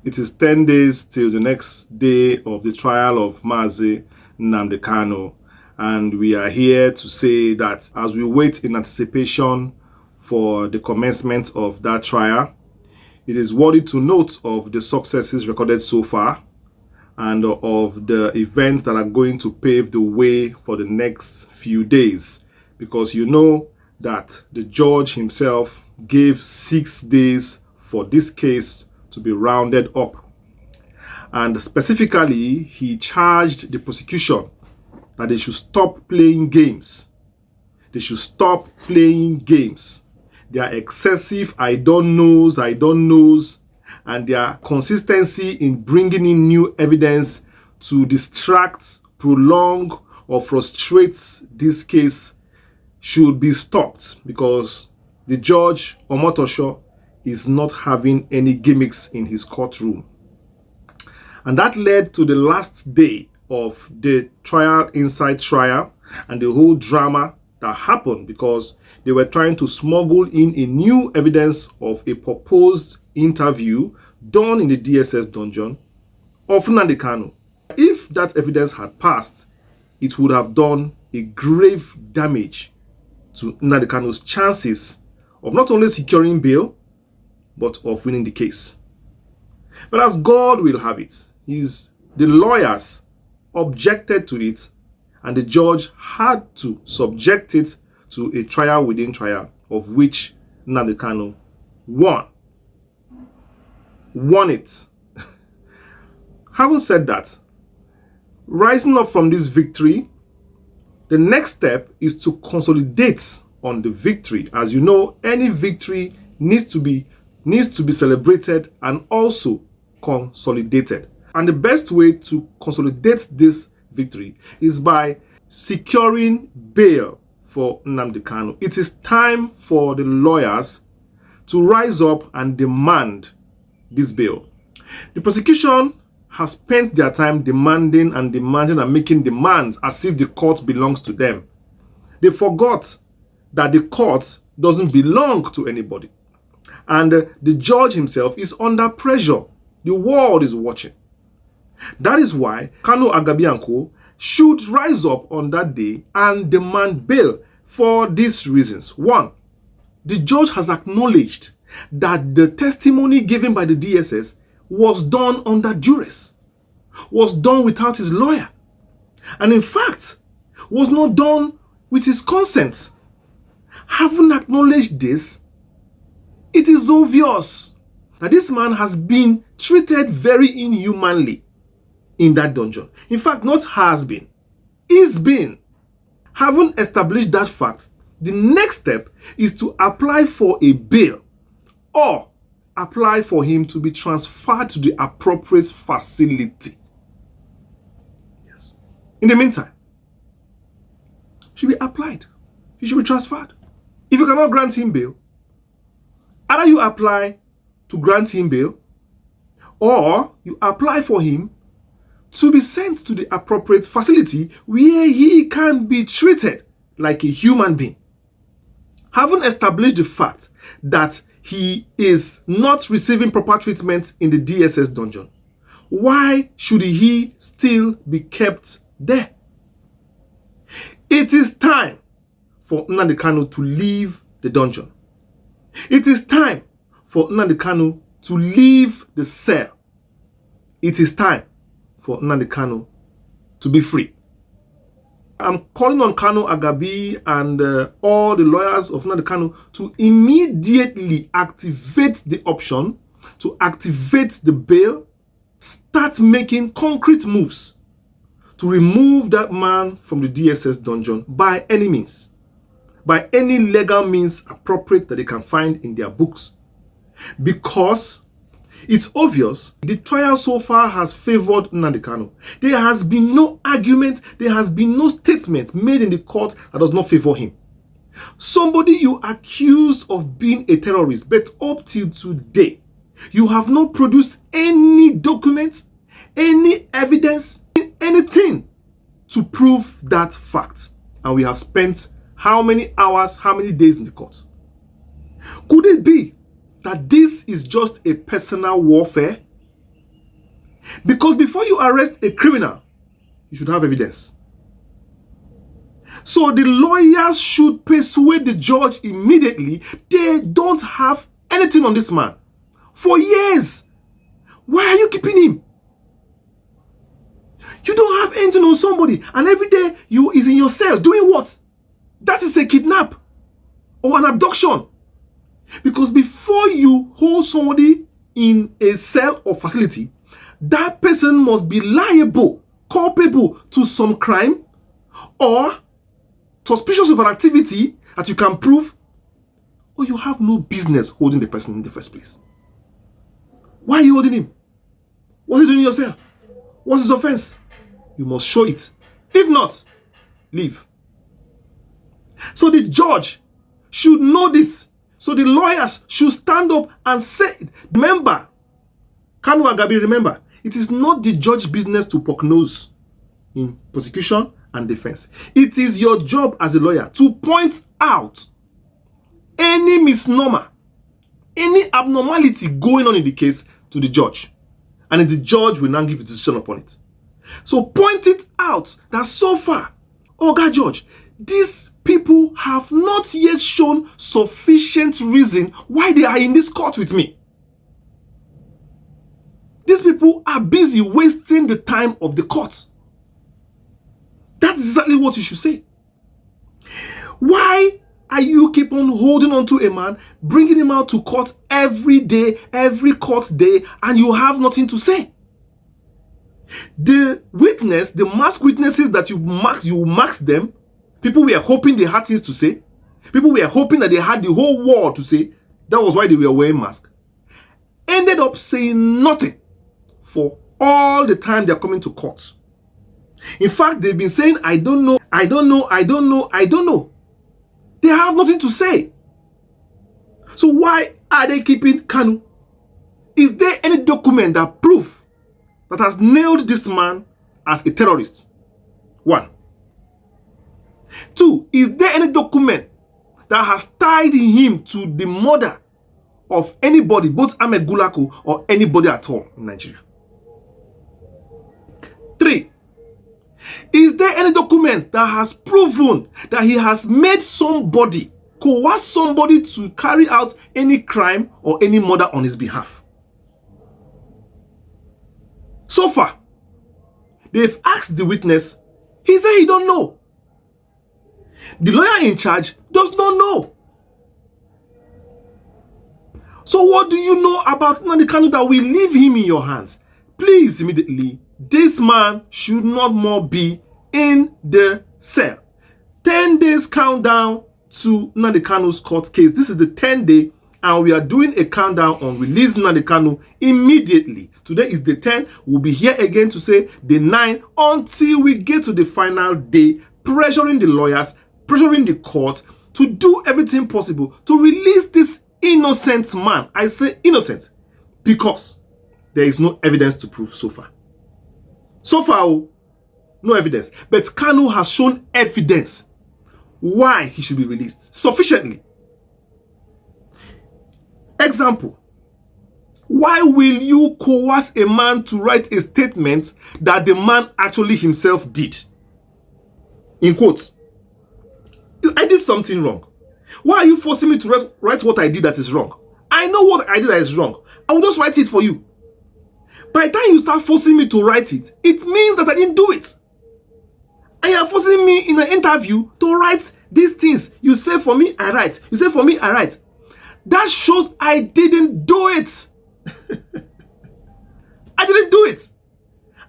It is 10 days till the next day of the trial of Mazi Nnamdi Kanu. And we are here to say that as we wait in anticipation for the commencement of that trial, it is worthy to note of the successes recorded so far and of the events that are going to pave the way for the next few days. Because you know that the judge himself gave 6 days for this case to be rounded up. And specifically, he charged the prosecution that they should stop playing games. They should stop playing games. Their excessive I don't knows, and their consistency in bringing in new evidence to distract, prolong, or frustrate this case should be stopped, because the judge, Omotosho, is not having any gimmicks in his courtroom. And that led to the last day of the trial inside trial and the whole drama that happened, because they were trying to smuggle in a new evidence of a proposed interview done in the DSS dungeon of Nnamdi Kanu. If that evidence had passed, it would have done a grave damage to Nnamdi Kanu's chances of not only securing bail, but of winning the case. But as God will have it, the lawyers objected to it, and the judge had to subject it to a trial within trial, of which Nnamdi Kanu won. Won it. Having said that, rising up from this victory, the next step is to consolidate on the victory. As you know, any victory needs to be celebrated and also consolidated. And the best way to consolidate this victory is by securing bail for Nnamdi Kanu. It is time for the lawyers to rise up and demand this bail. The prosecution has spent their time demanding and making demands as if the court belongs to them. They forgot that the court doesn't belong to anybody. And the judge himself is under pressure. The world is watching. That is why Kanu Agabi and Co. should rise up on that day and demand bail for these reasons. One, the judge has acknowledged that the testimony given by the DSS was done under duress, was done without his lawyer, and in fact, was not done with his consent. Having acknowledged this, it is obvious that this man has been treated very inhumanly in that dungeon. In fact, not has been, is been. Having established that fact, the next step is to apply for a bail or apply for him to be transferred to the appropriate facility. Yes. In the meantime, he should be applied. He should be transferred. If you cannot grant him bail, either you apply to grant him bail, or you apply for him to be sent to the appropriate facility where he can be treated like a human being. Having established the fact that he is not receiving proper treatment in the DSS dungeon, why should he still be kept there? It is time for Nnamdi Kanu to leave the dungeon. It is time for Nnamdi Kanu to leave the cell. It is time for Nnamdi Kanu to be free. I'm calling on Kanu Agabi and all the lawyers of Nnamdi Kanu to immediately activate the option, to activate the bail, start making concrete moves to remove that man from the DSS dungeon by any means, by any legal means appropriate that they can find in their books. Because it's obvious the trial so far has favored Nnamdi Kanu. There has been no argument, there has been no statement made in the court that does not favor him. Somebody you accuse of being a terrorist, but up till today, you have not produced any documents, any evidence, anything to prove that fact. And we have spent how many hours, how many days in the court? Could it be that this is just a personal warfare? Because before you arrest a criminal, you should have evidence. So the lawyers should persuade the judge immediately they don't have anything on this man for years. Why are you keeping him? You don't have anything on somebody, and every day you is in your cell doing what? That is a kidnap or an abduction. Because before you hold somebody in a cell or facility, that person must be liable, culpable to some crime, or suspicious of an activity that you can prove, or you have no business holding the person in the first place. Why are you holding him? What's he doing in your cell? What's his offense? You must show it. If not, leave. So the judge should know this. So the lawyers should stand up and say it. Remember, Kanu Agabi, remember, it is not the judge's business to prognose in prosecution and defense. It is your job as a lawyer to point out any misnomer, any abnormality going on in the case to the judge. And the judge will now give a decision upon it. So point it out that so far, Oga Judge, these people have not yet shown sufficient reason why they are in this court with me. These people are busy wasting the time of the court. That's exactly what you should say. Why are you keep on holding on to a man, bringing him out to court every day, every court day, and you have nothing to say? The witness, the masked witnesses that you masked them, people were hoping they had things to say. People were hoping that they had the whole world to say. That was why they were wearing masks. Ended up saying nothing for all the time they're coming to court. In fact, they've been saying, I don't know, I don't know, I don't know, I don't know. They have nothing to say. So why are they keeping Kanu? Is there any document that proves that has nailed this man as a terrorist? 1. 2, is there any document that has tied him to the murder of anybody, both Ahmed Gulaku or anybody at all in Nigeria? 3, is there any document that has proven that he has made somebody, coerced somebody to carry out any crime or any murder on his behalf? So far, they've asked the witness, he said he don't know. The lawyer in charge does not know. So what do you know about Nnamdi Kanu that will leave him in your hands? Please, immediately, this man should not more be in the cell. 10 days countdown to Nnamdi Kanu's court case. This is the 10th day, and we are doing a countdown on release Nnamdi Kanu immediately. Today is the 10th. We'll be here again to say the 9 until we get to the final day, pressuring the lawyers, pressuring the court to do everything possible to release this innocent man. I say innocent because there is no evidence to prove so far. So far, no evidence. But Kanu has shown evidence why he should be released sufficiently. Example. Why will you coerce a man to write a statement that the man actually himself did? In quotes. I did something wrong. Why are you forcing me to write what I did that is wrong? I know what I did that is wrong. I will just write it for you. By the time you start forcing me to write it, it means that I didn't do it. And you are forcing me in an interview to write these things. You say for me, I write. You say for me, I write. That shows I didn't do it. I didn't do it.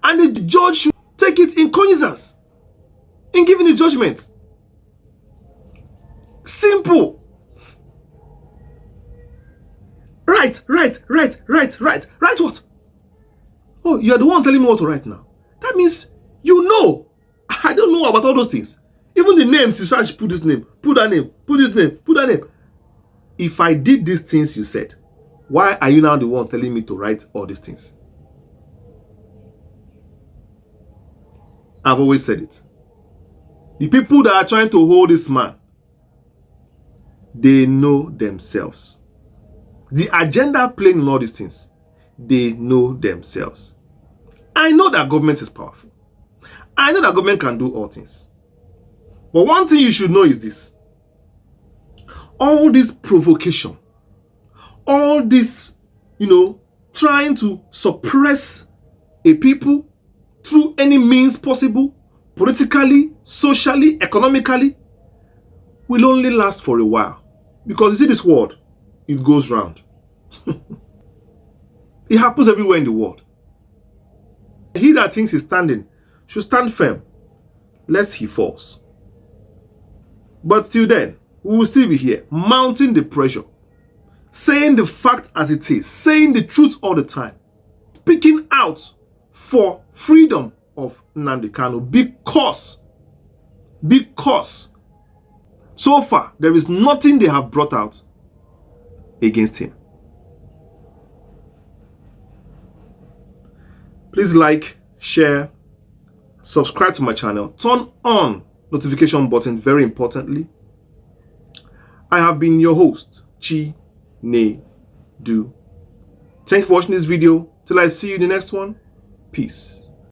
And the judge should take it in cognizance in giving the judgment. Simple. Write. Write what? Oh, you're the one telling me what to write now. That means you know. I don't know about all those things. Even the names, you search, put this name, put that name, put this name, put that name. If I did these things you said, why are you now the one telling me to write all these things? I've always said it. The people that are trying to hold this man, they know themselves. The agenda playing in all these things, they know themselves. I know that government is powerful. I know that government can do all things. But one thing you should know is this. All this provocation, all this, trying to suppress a people through any means possible, politically, socially, economically, will only last for a while. Because you see this world, it goes round. It happens everywhere in the world. He that thinks he's standing should stand firm, lest he falls. But till then, we will still be here, mounting the pressure, saying the fact as it is, saying the truth all the time, speaking out for freedom of Nnamdi Kanu because so far there is nothing they have brought out against him. Please like, share, subscribe to my channel, turn on notification button very importantly. I have been your host, Nnamdi. Thank you for watching this video. Till I see you in the next one. Peace.